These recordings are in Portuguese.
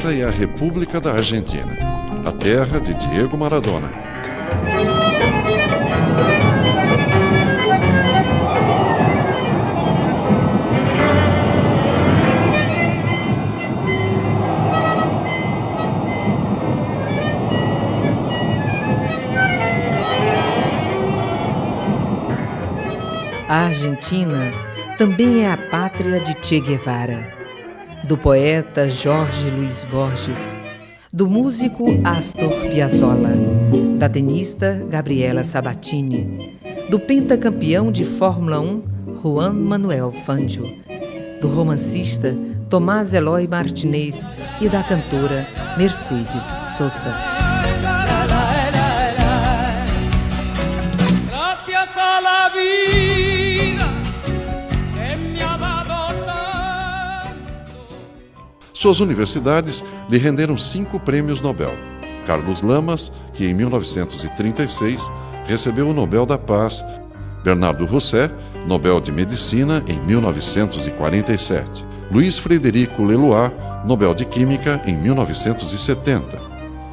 Esta é a República da Argentina, a terra de Diego Maradona. A Argentina também é a pátria de Che Guevara, do poeta Jorge Luis Borges, do músico Astor Piazzolla, da tenista Gabriela Sabatini, do pentacampeão de Fórmula 1 Juan Manuel Fangio, do romancista Tomás Eloy Martinez e da cantora Mercedes Sosa. Suas universidades lhe renderam 5 prêmios Nobel. Carlos Lamas, que em 1936 recebeu o Nobel da Paz. Bernardo Rosset, Nobel de Medicina em 1947. Luiz Frederico Leloir, Nobel de Química em 1970.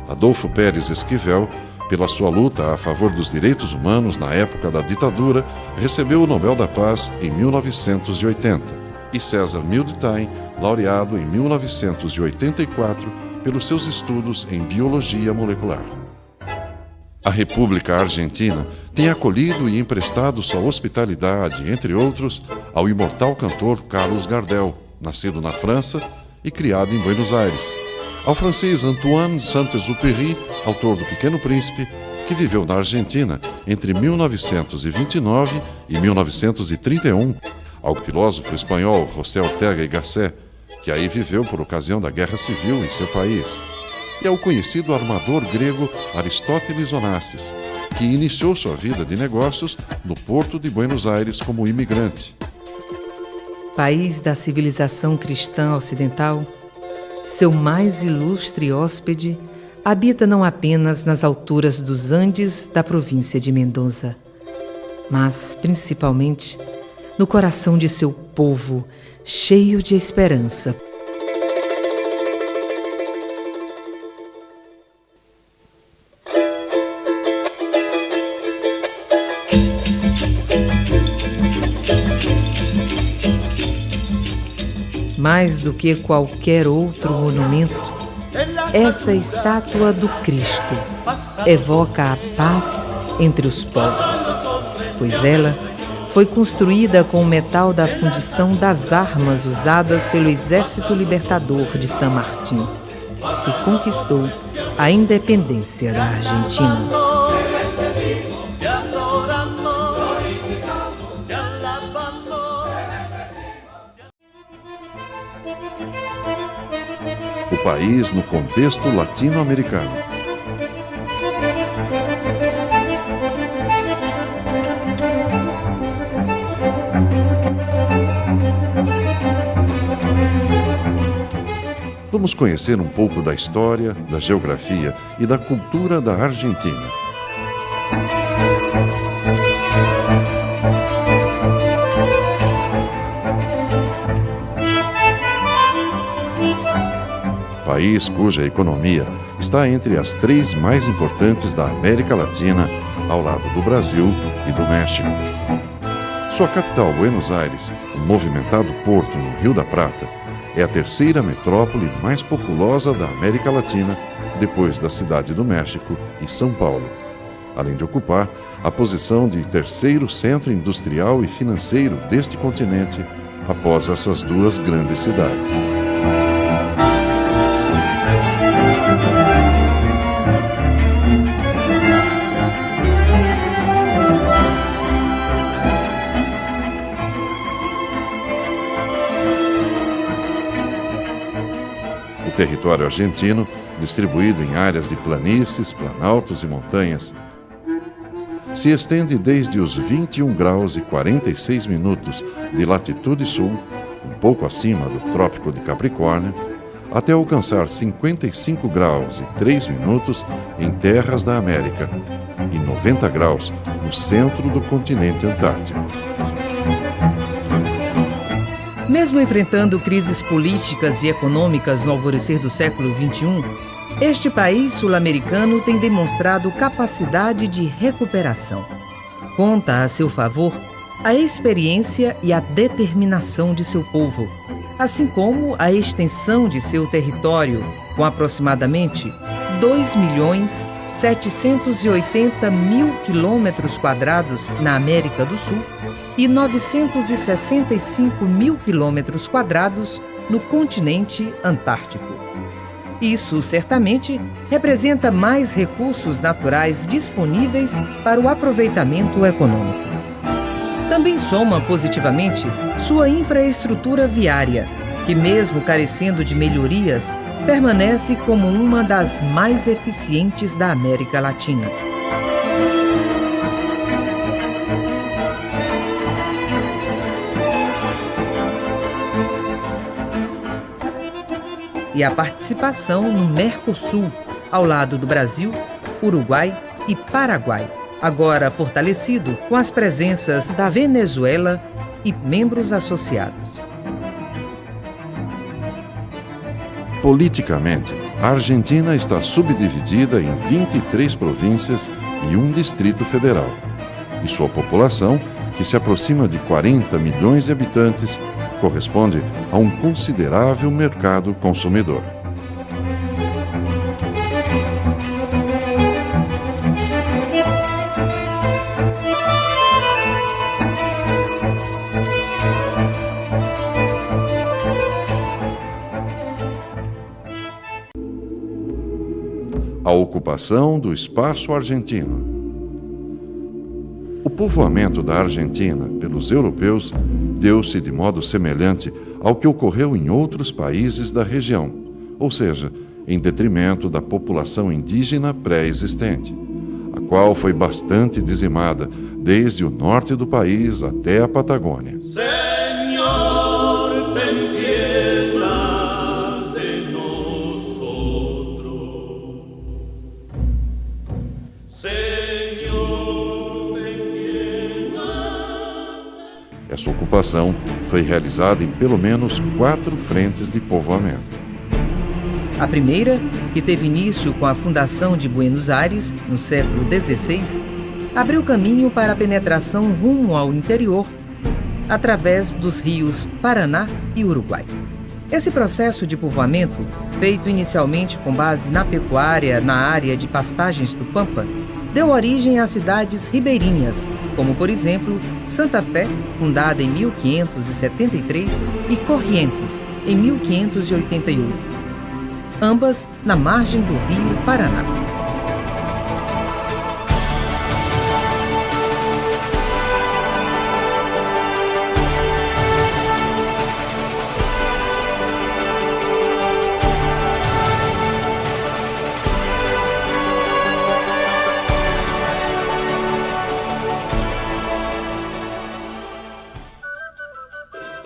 Adolfo Pérez Esquivel, pela sua luta a favor dos direitos humanos na época da ditadura, recebeu o Nobel da Paz em 1980. E César Mildstein, laureado em 1984 pelos seus estudos em biologia molecular. A República Argentina tem acolhido e emprestado sua hospitalidade, entre outros, ao imortal cantor Carlos Gardel, nascido na França e criado em Buenos Aires, ao francês Antoine Saint-Exupéry, autor do Pequeno Príncipe, que viveu na Argentina entre 1929 e 1931, ao filósofo espanhol José Ortega y Gasset, que aí viveu por ocasião da Guerra Civil em seu país, e ao conhecido armador grego Aristóteles Onassis, que iniciou sua vida de negócios no porto de Buenos Aires como imigrante. País da civilização cristã ocidental, seu mais ilustre hóspede habita não apenas nas alturas dos Andes da província de Mendoza, mas, principalmente, no coração de seu povo, cheio de esperança. Mais do que qualquer outro monumento, essa estátua do Cristo evoca a paz entre os povos, pois ela foi construída com o metal da fundição das armas usadas pelo Exército Libertador de San Martín e conquistou a independência da Argentina. O país no contexto latino-americano. Vamos conhecer um pouco da história, da geografia e da cultura da Argentina. País cuja economia está entre as 3 mais importantes da América Latina, ao lado do Brasil e do México. Sua capital, Buenos Aires, um movimentado porto no Rio da Prata, é a 3ª metrópole mais populosa da América Latina, depois da Cidade do México e São Paulo, além de ocupar a posição de 3º centro industrial e financeiro deste continente, após essas 2 grandes cidades. O território argentino, distribuído em áreas de planícies, planaltos e montanhas, se estende desde os 21 graus e 46 minutos de latitude sul, um pouco acima do Trópico de Capricórnio, até alcançar 55 graus e 3 minutos em terras da América e 90 graus no centro do continente antártico. Mesmo enfrentando crises políticas e econômicas no alvorecer do século XXI, este país sul-americano tem demonstrado capacidade de recuperação. Conta a seu favor a experiência e a determinação de seu povo, assim como a extensão de seu território, com aproximadamente 2.780.000 quilômetros quadrados na América do Sul e 965.000 quilômetros quadrados no continente antártico. Isso, certamente, representa mais recursos naturais disponíveis para o aproveitamento econômico. Também soma positivamente sua infraestrutura viária, que, mesmo carecendo de melhorias, permanece como uma das mais eficientes da América Latina. E a participação no Mercosul, ao lado do Brasil, Uruguai e Paraguai, agora fortalecido com as presenças da Venezuela e membros associados. Politicamente, a Argentina está subdividida em 23 províncias e um distrito federal. E sua população, que se aproxima de 40 milhões de habitantes, corresponde a um considerável mercado consumidor. A ocupação do espaço argentino. O povoamento da Argentina pelos europeus deu-se de modo semelhante ao que ocorreu em outros países da região, ou seja, em detrimento da população indígena pré-existente, a qual foi bastante dizimada desde o norte do país até a Patagônia. Senhor, ten piedad de nosotros. Senhor, ten piedad. Essa ocupação foi realizada em pelo menos 4 frentes de povoamento. A primeira, que teve início com a fundação de Buenos Aires, no século XVI, abriu caminho para a penetração rumo ao interior, através dos rios Paraná e Uruguai. Esse processo de povoamento, feito inicialmente com base na pecuária na área de pastagens do Pampa, deu origem a cidades ribeirinhas, como, por exemplo, Santa Fé, fundada em 1573, e Corrientes, em 1588, ambas na margem do rio Paraná.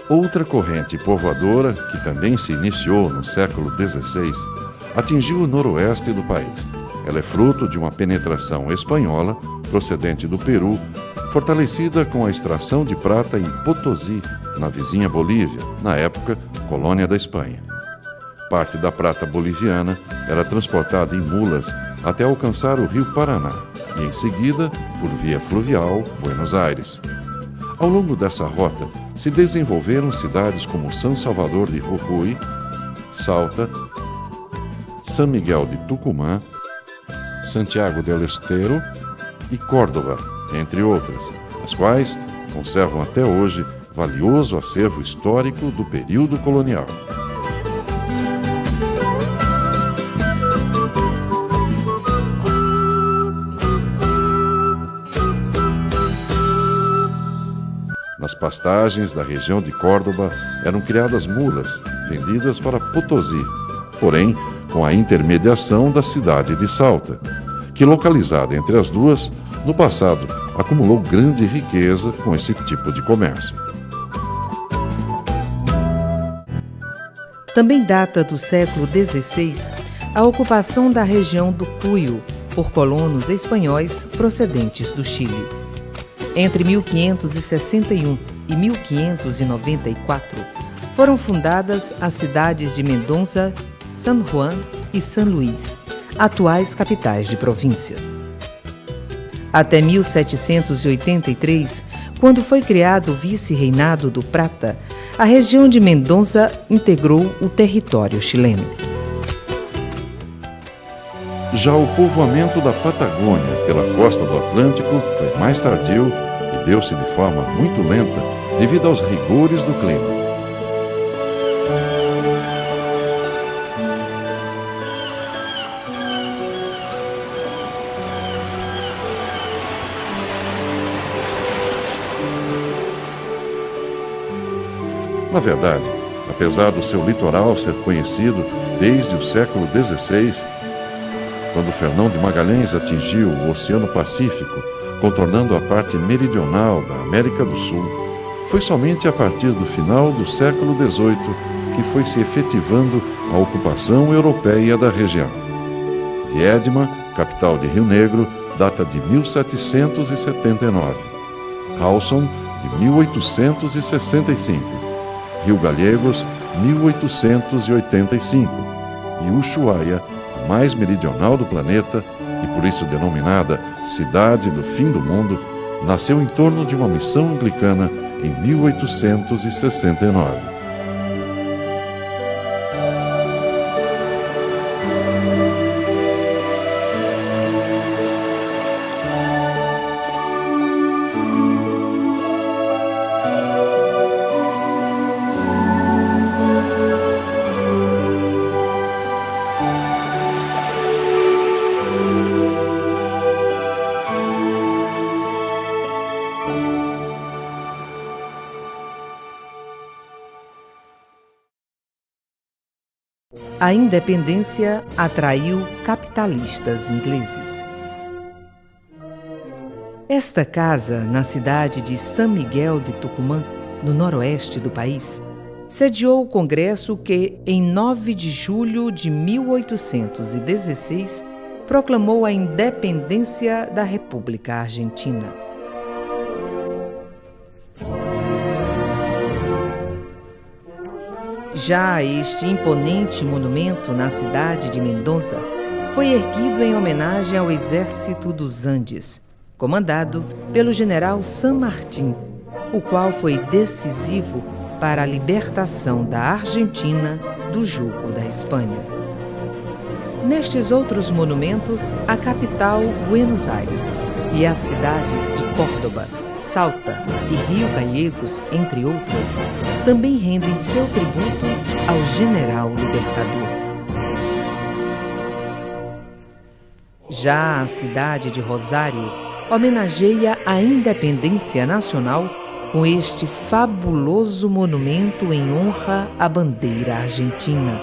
Outra corrente povoadora, que também se iniciou no século XVI, atingiu o noroeste do país. Ela é fruto de uma penetração espanhola, procedente do Peru, fortalecida com a extração de prata em Potosí, na vizinha Bolívia, na época colônia da Espanha. Parte da prata boliviana era transportada em mulas até alcançar o rio Paraná e, em seguida, por via fluvial, Buenos Aires. Ao longo dessa rota, se desenvolveram cidades como São Salvador de Jujuy, Salta, São Miguel de Tucumã, Santiago del Estero e Córdoba, entre outras, as quais conservam até hoje valioso acervo histórico do período colonial. Nas pastagens da região de Córdoba eram criadas mulas, vendidas para Potosí, porém com a intermediação da cidade de Salta, que, localizada entre as duas, no passado acumulou grande riqueza com esse tipo de comércio. Também data do século XVI a ocupação da região do Cuyo por colonos espanhóis procedentes do Chile. Entre 1561 e 1594, foram fundadas as cidades de Mendoza, San Juan e San Luís, atuais capitais de província. Até 1783, quando foi criado o vice-reinado do Prata, a região de Mendoza integrou o território chileno. Já o povoamento da Patagônia pela costa do Atlântico foi mais tardio e deu-se de forma muito lenta devido aos rigores do clima. Na verdade, apesar do seu litoral ser conhecido desde o século XVI, quando Fernão de Magalhães atingiu o Oceano Pacífico, contornando a parte meridional da América do Sul, foi somente a partir do final do século XVIII que foi se efetivando a ocupação europeia da região. Viedma, capital de Rio Negro, data de 1779. Rawson, de 1865. Rio Gallegos, 1885, e Ushuaia, a mais meridional do planeta, e por isso denominada Cidade do Fim do Mundo, nasceu em torno de uma missão anglicana em 1869. A independência atraiu capitalistas ingleses. Esta casa, na cidade de San Miguel de Tucumã, no noroeste do país, sediou o congresso que, em 9 de julho de 1816, proclamou a independência da República Argentina. Já este imponente monumento na cidade de Mendoza foi erguido em homenagem ao Exército dos Andes, comandado pelo general San Martín, o qual foi decisivo para a libertação da Argentina do jugo da Espanha. Nestes outros monumentos, a capital Buenos Aires e as cidades de Córdoba, Salta e Rio Gallegos, entre outras, também rendem seu tributo ao general libertador. Já a cidade de Rosário homenageia a independência nacional com este fabuloso monumento em honra à bandeira argentina,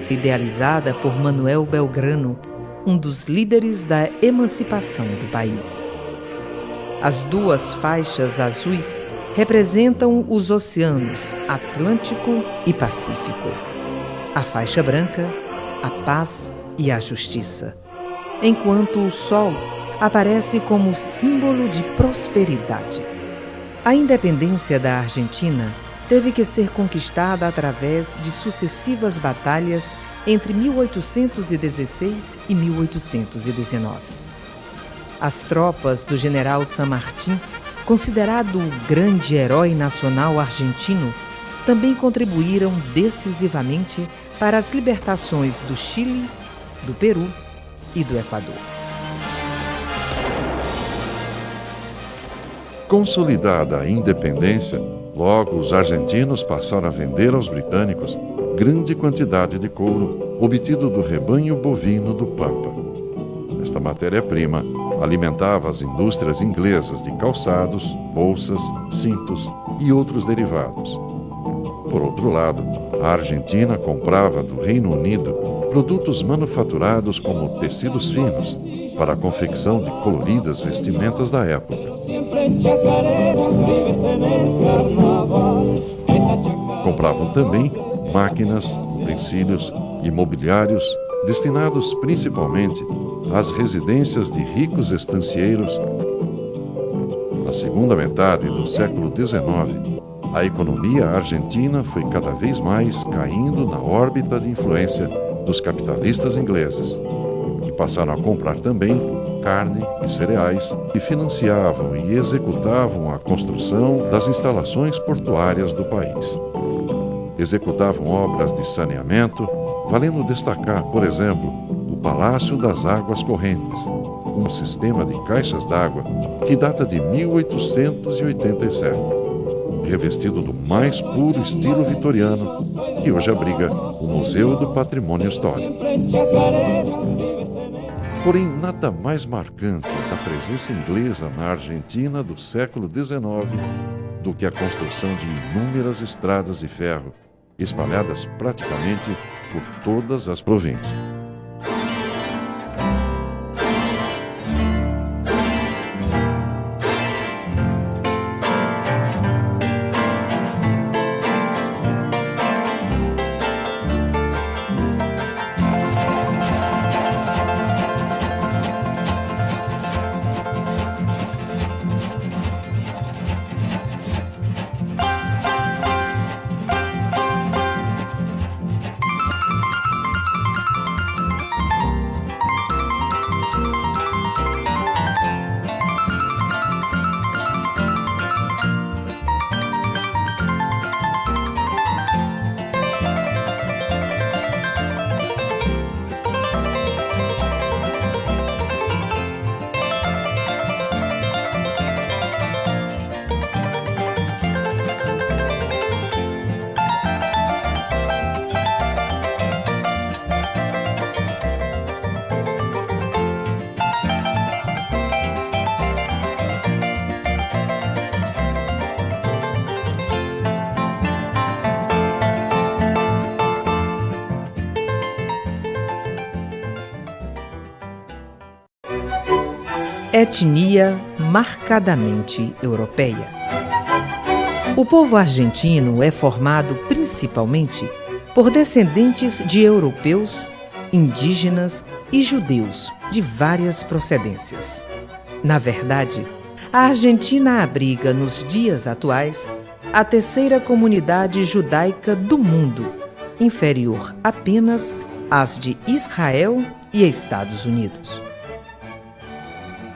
idealizada por Manuel Belgrano, um dos líderes da emancipação do país. As duas faixas azuis representam os oceanos Atlântico e Pacífico. A faixa branca, a paz e a justiça, enquanto o sol aparece como símbolo de prosperidade. A independência da Argentina teve que ser conquistada através de sucessivas batalhas entre 1816 e 1819. As tropas do general San Martín, considerado o grande herói nacional argentino, também contribuíram decisivamente para as libertações do Chile, do Peru e do Equador. Consolidada a independência, logo os argentinos passaram a vender aos britânicos grande quantidade de couro obtido do rebanho bovino do Pampa. Esta matéria-prima alimentava as indústrias inglesas de calçados, bolsas, cintos e outros derivados. Por outro lado, a Argentina comprava do Reino Unido produtos manufaturados como tecidos finos para a confecção de coloridas vestimentas da época. Compravam também máquinas, utensílios e mobiliários destinados principalmente às residências de ricos estancieiros. Na segunda metade do século XIX, a economia argentina foi cada vez mais caindo na órbita de influência dos capitalistas ingleses, que passaram a comprar também carne e cereais e financiavam e executavam a construção das instalações portuárias do país. Executavam obras de saneamento, valendo destacar, por exemplo, o Palácio das Águas Correntes, um sistema de caixas d'água que data de 1887, revestido do mais puro estilo vitoriano, que hoje abriga o Museu do Patrimônio Histórico. Porém, nada mais marcante da presença inglesa na Argentina do século XIX do que a construção de inúmeras estradas de ferro, espalhadas praticamente por todas as províncias. Etnia marcadamente europeia. O povo argentino é formado principalmente por descendentes de europeus, indígenas e judeus de várias procedências. Na verdade, a Argentina abriga, nos dias atuais, a terceira comunidade judaica do mundo, inferior apenas às de Israel e Estados Unidos.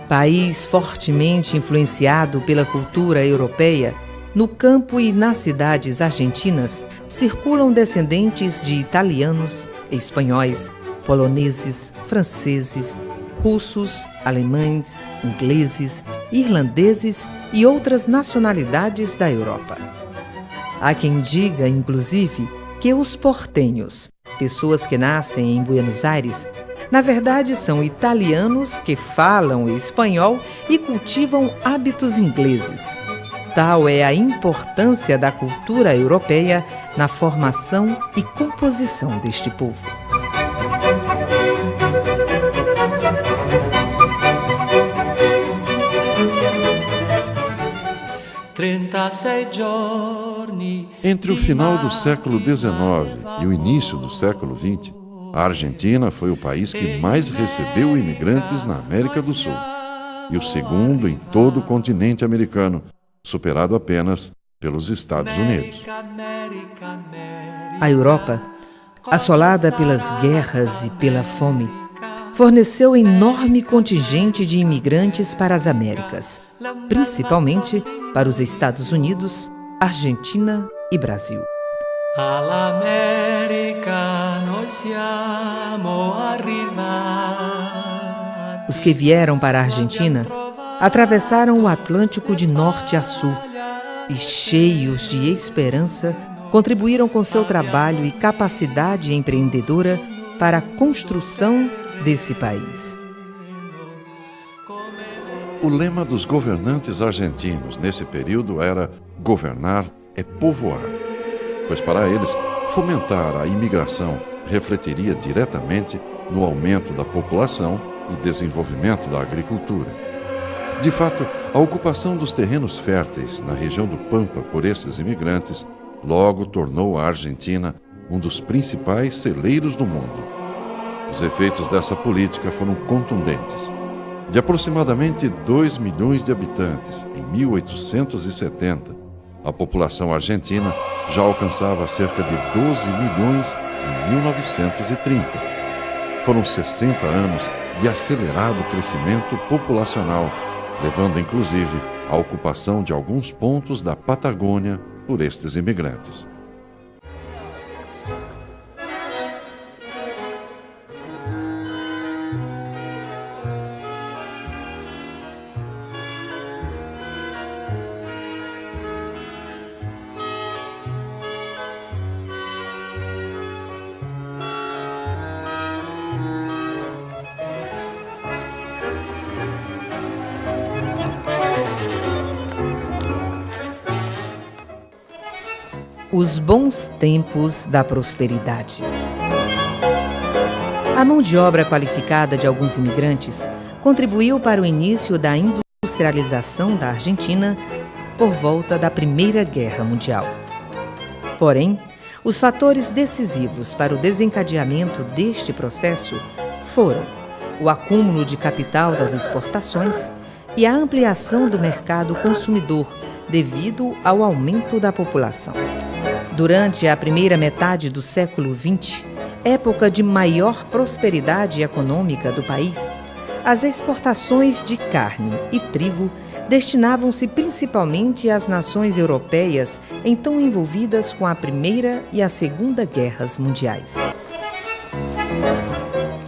País fortemente influenciado pela cultura europeia, no campo e nas cidades argentinas circulam descendentes de italianos, espanhóis, poloneses, franceses, russos, alemães, ingleses, irlandeses e outras nacionalidades da Europa. Há quem diga, inclusive, que os portenhos, pessoas que nascem em Buenos Aires, na verdade, são italianos que falam espanhol e cultivam hábitos ingleses. Tal é a importância da cultura europeia na formação e composição deste povo. Entre o final do século XIX e o início do século XX, a Argentina foi o país que mais recebeu imigrantes na América do Sul e o segundo em todo o continente americano, superado apenas pelos Estados Unidos. A Europa, assolada pelas guerras e pela fome, forneceu enorme contingente de imigrantes para as Américas, principalmente para os Estados Unidos, Argentina e Brasil. Os que vieram para a Argentina atravessaram o Atlântico de norte a sul e, cheios de esperança, contribuíram com seu trabalho e capacidade empreendedora para a construção desse país. O lema dos governantes argentinos nesse período era "governar é povoar", pois para eles, fomentar a imigração refletiria diretamente no aumento da população e desenvolvimento da agricultura. De fato, a ocupação dos terrenos férteis na região do Pampa por esses imigrantes logo tornou a Argentina um dos principais celeiros do mundo. Os efeitos dessa política foram contundentes. De aproximadamente 2 milhões de habitantes em 1870, A população argentina já alcançava cerca de 12 milhões em 1930. Foram 60 anos de acelerado crescimento populacional, levando inclusive à ocupação de alguns pontos da Patagônia por estes imigrantes. Os bons tempos da prosperidade. A mão de obra qualificada de alguns imigrantes contribuiu para o início da industrialização da Argentina por volta da Primeira Guerra Mundial. Porém, os fatores decisivos para o desencadeamento deste processo foram o acúmulo de capital das exportações e a ampliação do mercado consumidor devido ao aumento da população. Durante a primeira metade do século XX, época de maior prosperidade econômica do país, as exportações de carne e trigo destinavam-se principalmente às nações europeias então envolvidas com a Primeira e a Segunda Guerras Mundiais.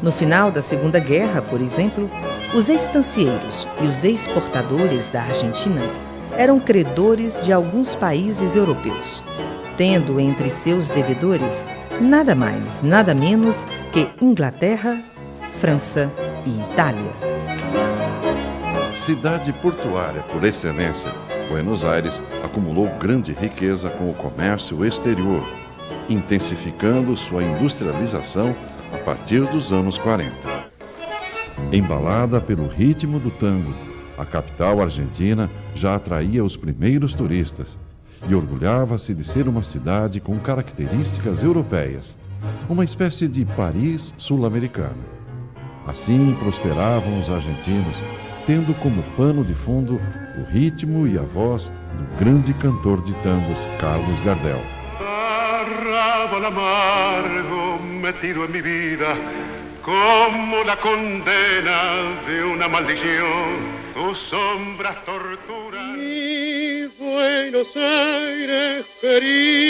No final da Segunda Guerra, por exemplo, os estancieiros e os exportadores da Argentina eram credores de alguns países europeus, tendo entre seus devedores nada mais, nada menos que Inglaterra, França e Itália. Cidade portuária por excelência, Buenos Aires acumulou grande riqueza com o comércio exterior, intensificando sua industrialização a partir dos anos 40. Embalada pelo ritmo do tango, a capital argentina já atraía os primeiros turistas e orgulhava-se de ser uma cidade com características europeias, uma espécie de Paris sul-americana. Assim prosperavam os argentinos, tendo como pano de fundo o ritmo e a voz do grande cantor de tangos Carlos Gardel. Arrábal amargo metido en mi vida, como la condena de una maldición, tus sombras torturan. Mi Buenos Aires querido,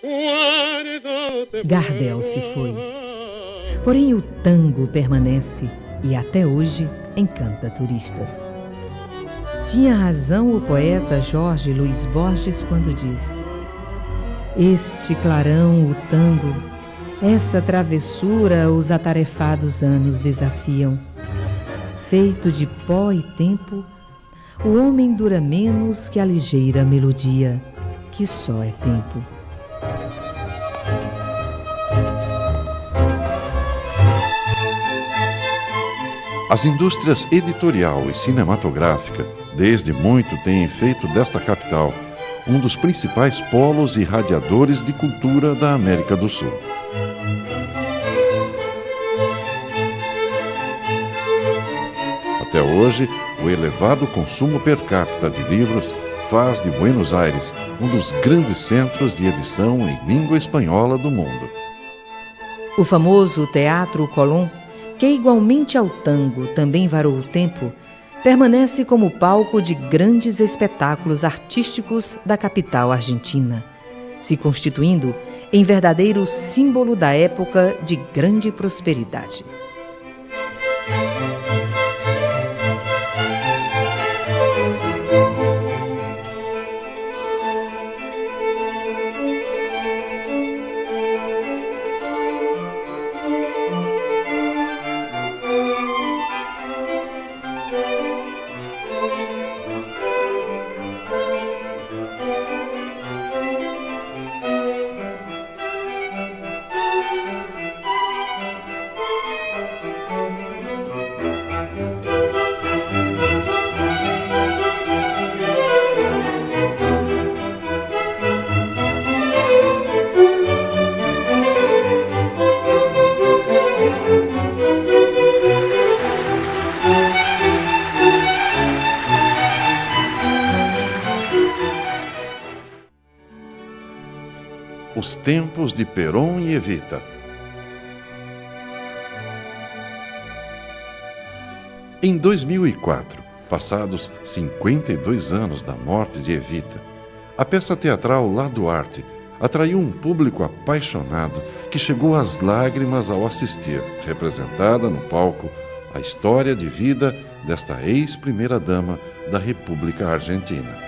guárdate. Gardel se foi. Porém, o tango permanece e até hoje encanta turistas. Tinha razão o poeta Jorge Luis Borges quando diz: este clarão, o tango, essa travessura os atarefados anos desafiam. Feito de pó e tempo, o homem dura menos que a ligeira melodia, que só é tempo. As indústrias editorial e cinematográfica, desde muito, têm feito desta capital um dos principais polos irradiadores de cultura da América do Sul. Até hoje, o elevado consumo per capita de livros faz de Buenos Aires um dos grandes centros de edição em língua espanhola do mundo. O famoso Teatro Colón, que igualmente ao tango também varou o tempo, permanece como palco de grandes espetáculos artísticos da capital argentina, se constituindo em verdadeiro símbolo da época de grande prosperidade. Os tempos de Perón e Evita. Em 2004, passados 52 anos da morte de Evita, a peça teatral La Duarte atraiu um público apaixonado que chegou às lágrimas ao assistir, representada no palco, a história de vida desta ex-primeira-dama da República Argentina.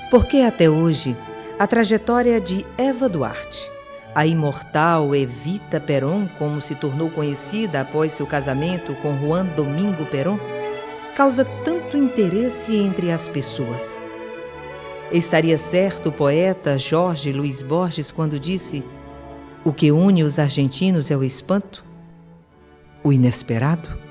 Porque até hoje, a trajetória de Eva Duarte, a imortal Evita Perón, como se tornou conhecida após seu casamento com Juan Domingo Perón, causa tanto interesse entre as pessoas. Estaria certo o poeta Jorge Luis Borges quando disse: "O que une os argentinos é o espanto, o inesperado"?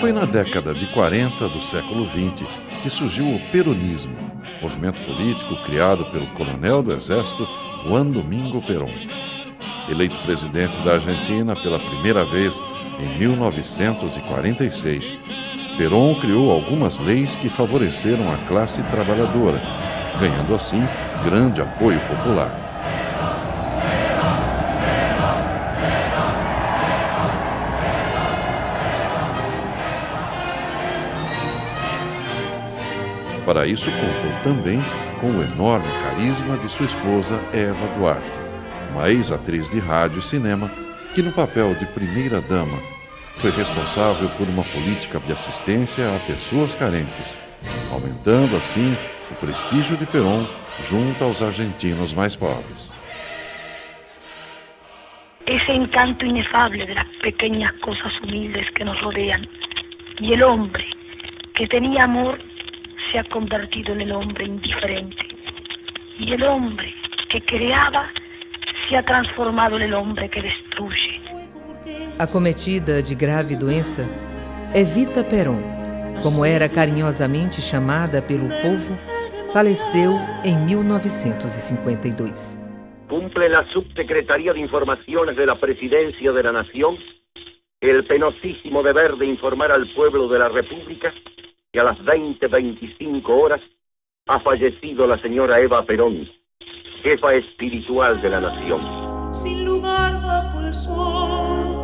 Foi na década de 40 do século XX que surgiu o peronismo, movimento político criado pelo coronel do Exército Juan Domingo Perón. Eleito presidente da Argentina pela primeira vez em 1946, Perón criou algumas leis que favoreceram a classe trabalhadora, ganhando assim grande apoio popular. Para isso, contou também com o enorme carisma de sua esposa Eva Duarte, uma ex-atriz de rádio e cinema que, no papel de primeira-dama, foi responsável por uma política de assistência a pessoas carentes, aumentando assim o prestígio de Perón junto aos argentinos mais pobres. Ese encanto inefable de las pequeñas cosas humildes que nos rodean, y el hombre que tenía amor se ha convertido en el hombre indiferente, y el hombre que creaba se ha transformado en el hombre que destruye. Acometida de grave doença, Evita Perón, como era carinhosamente chamada pelo povo, faleceu em 1952. Cumple la Subsecretaría de Informaciones de la Presidencia de la Nación el penosísimo deber de informar al pueblo de la República que a las 20:25 horas ha fallecido la señora Eva Perón, jefa espiritual de la nación. Sin lugar bajo el sol,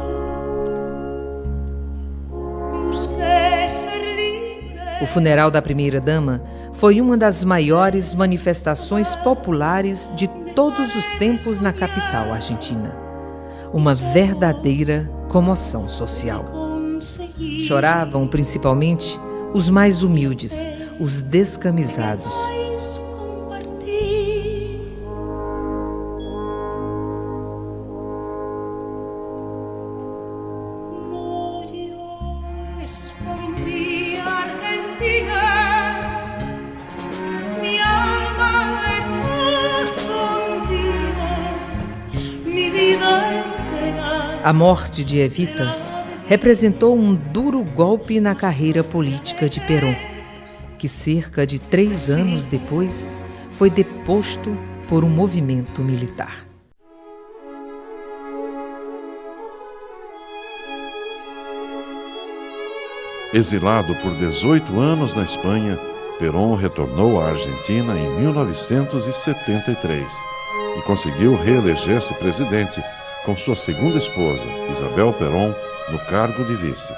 busqué ser libre. O funeral da primeira-dama foi uma das maiores manifestações populares de todos os tempos na capital argentina. Uma verdadeira comoção social. Choravam principalmente os mais humildes, os descamisados. A morte de Evita representou um duro golpe na carreira política de Perón, que cerca de 3 anos depois foi deposto por um movimento militar. Exilado por 18 anos na Espanha, Perón retornou à Argentina em 1973 e conseguiu reeleger-se presidente com sua segunda esposa, Isabel Perón, no cargo de vice.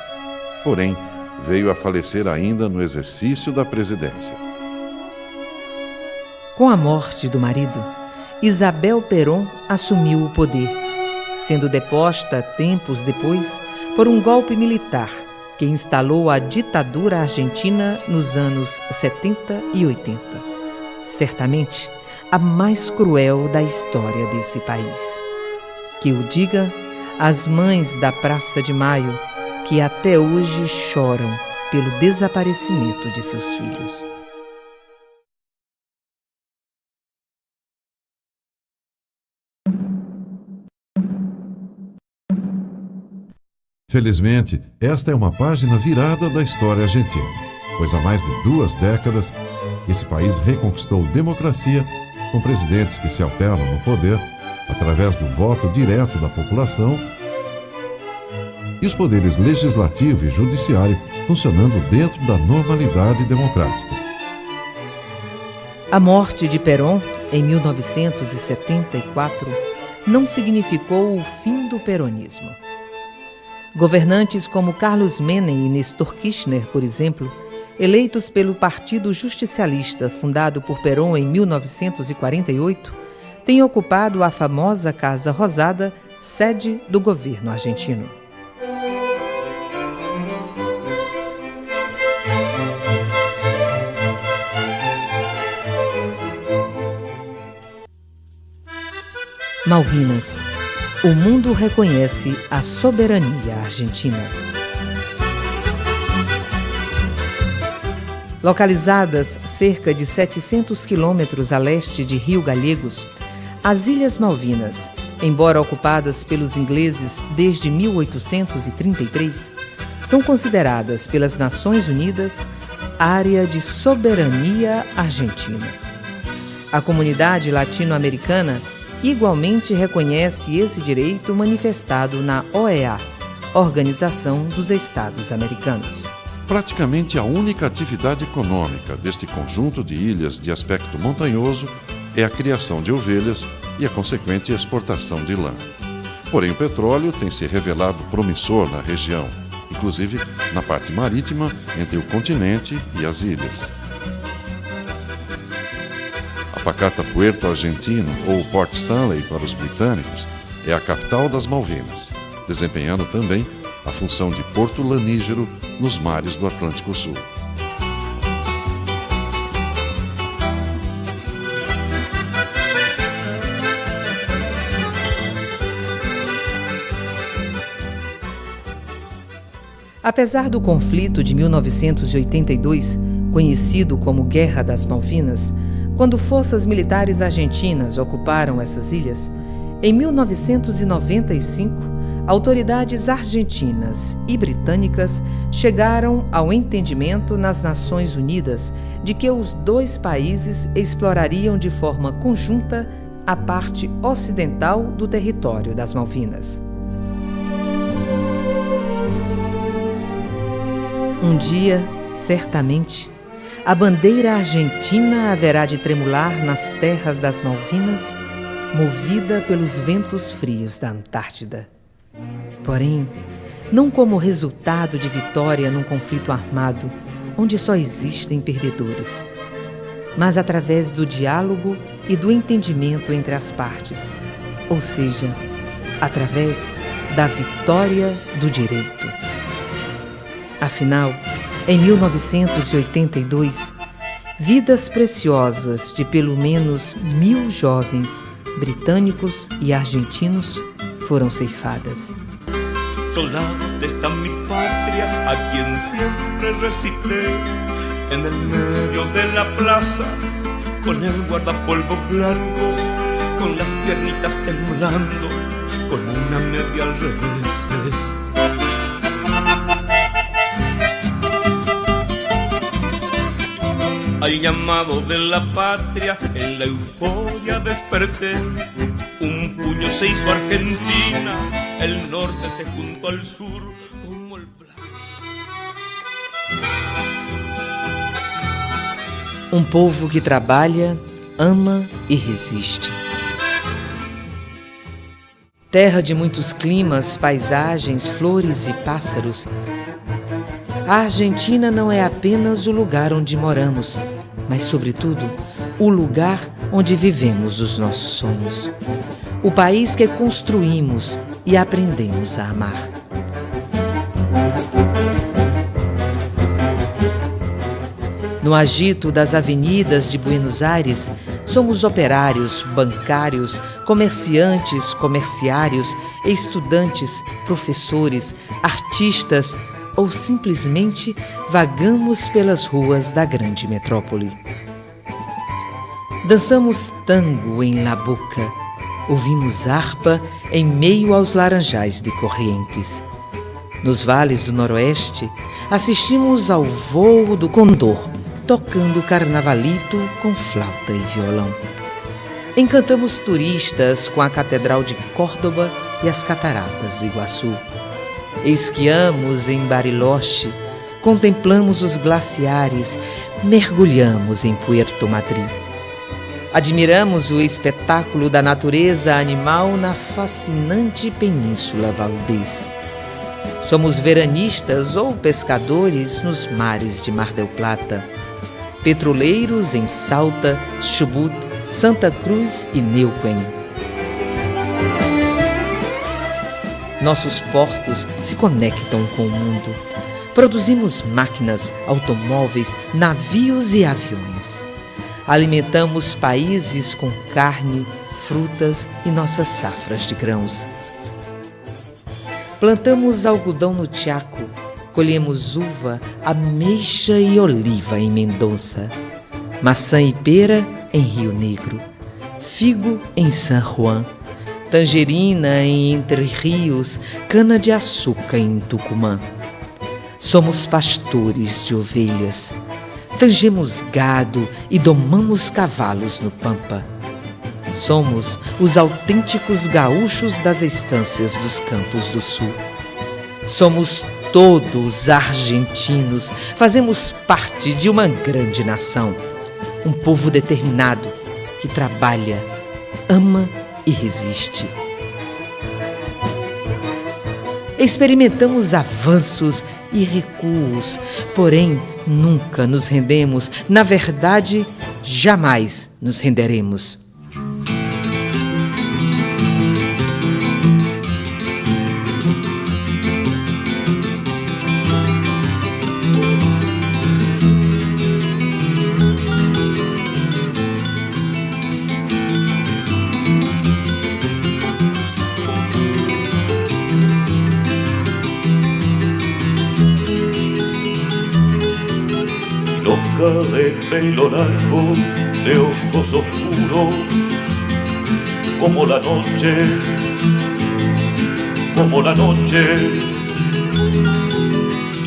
Porém, veio a falecer ainda no exercício da presidência. Com a morte do marido, Isabel Perón assumiu o poder, sendo deposta tempos depois por um golpe militar que instalou a ditadura argentina nos anos 70 e 80. Certamente, a mais cruel da história desse país. Que o diga as mães da Praça de Maio, que até hoje choram pelo desaparecimento de seus filhos. Felizmente, esta é uma página virada da história argentina, pois há mais de 2 décadas, esse país reconquistou democracia com presidentes que se alternam no poder através do voto direto da população e os poderes legislativo e judiciário funcionando dentro da normalidade democrática. A morte de Perón, em 1974, não significou o fim do peronismo. Governantes como Carlos Menem e Néstor Kirchner, por exemplo, eleitos pelo Partido Justicialista, fundado por Perón em 1948, têm ocupado a famosa Casa Rosada, sede do governo argentino. Malvinas. O mundo reconhece a soberania argentina. Localizadas cerca de 700 quilômetros a leste de Rio Gallegos, as Ilhas Malvinas, embora ocupadas pelos ingleses desde 1833, são consideradas pelas Nações Unidas área de soberania argentina. A comunidade latino-americana igualmente reconhece esse direito manifestado na OEA, Organização dos Estados Americanos. Praticamente a única atividade econômica deste conjunto de ilhas de aspecto montanhoso é a criação de ovelhas e a consequente exportação de lã. Porém, o petróleo tem se revelado promissor na região, inclusive na parte marítima entre o continente e as ilhas. A pacata Puerto Argentino, ou Port Stanley para os britânicos, é a capital das Malvinas, desempenhando também a função de porto lanígero nos mares do Atlântico Sul. Apesar do conflito de 1982, conhecido como Guerra das Malvinas, quando forças militares argentinas ocuparam essas ilhas, em 1995, autoridades argentinas e britânicas chegaram ao entendimento nas Nações Unidas de que os dois países explorariam de forma conjunta a parte ocidental do território das Malvinas. Um dia, certamente, a bandeira argentina haverá de tremular nas terras das Malvinas, movida pelos ventos frios da Antártida. Porém, não como resultado de vitória num conflito armado, onde só existem perdedores, mas através do diálogo e do entendimento entre as partes, ou seja, através da vitória do direito. Afinal, em 1982, vidas preciosas de pelo menos 1.000 jovens britânicos e argentinos foram ceifadas. Soldados desta mi patria, a quien siempre recité, en el medio de la plaza, con el guardapolvo blanco, con las piernitas temblando, con una media al revés. Al llamado de la patria, en la euforia desperté. Un puño se hizo Argentina, el norte se juntó al sur como el blanco. Um povo que trabalha, ama e resiste. Terra de muitos climas, paisagens, flores e pássaros, a Argentina não é apenas o lugar onde moramos, mas, sobretudo, o lugar onde vivemos os nossos sonhos. O país que construímos e aprendemos a amar. No agito das avenidas de Buenos Aires, somos operários, bancários, comerciantes, comerciários, estudantes, professores, artistas, ou simplesmente vagamos pelas ruas da grande metrópole. Dançamos tango em La Boca, ouvimos harpa em meio aos laranjais de Corrientes. Nos vales do Noroeste, assistimos ao voo do condor, tocando carnavalito com flauta e violão. Encantamos turistas com a Catedral de Córdoba e as Cataratas do Iguaçu. Esquiamos em Bariloche, contemplamos os glaciares, mergulhamos em Puerto Madryn. Admiramos o espetáculo da natureza animal na fascinante Península Valdez. Somos veranistas ou pescadores nos mares de Mar del Plata, petroleiros em Salta, Chubut, Santa Cruz e Neuquén. Nossos portos se conectam com o mundo. Produzimos máquinas, automóveis, navios e aviões. Alimentamos países com carne, frutas e nossas safras de grãos. Plantamos algodão no Chaco, colhemos uva, ameixa e oliva em Mendonça, maçã e pera em Rio Negro, figo em San Juan, tangerina em Entre Rios, cana-de-açúcar em Tucumã. Somos pastores de ovelhas, tangemos gado e domamos cavalos no Pampa. Somos os autênticos gaúchos das estâncias dos Campos do Sul. Somos todos argentinos, fazemos parte de uma grande nação, um povo determinado que trabalha, ama e resiste. Experimentamos avanços e recuos, porém nunca nos rendemos. Na verdade, jamais nos renderemos. De pelo largo, de ojos oscuros, como la noche,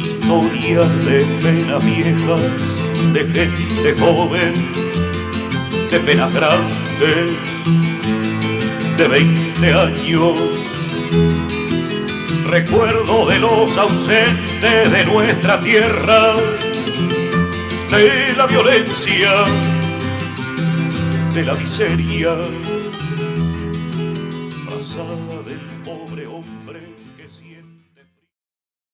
historias de penas viejas, de gente joven, de penas grandes, de 20 años, recuerdo de los ausentes de nuestra tierra, de la violencia, de la miseria, frazada del pobre hombre que siente.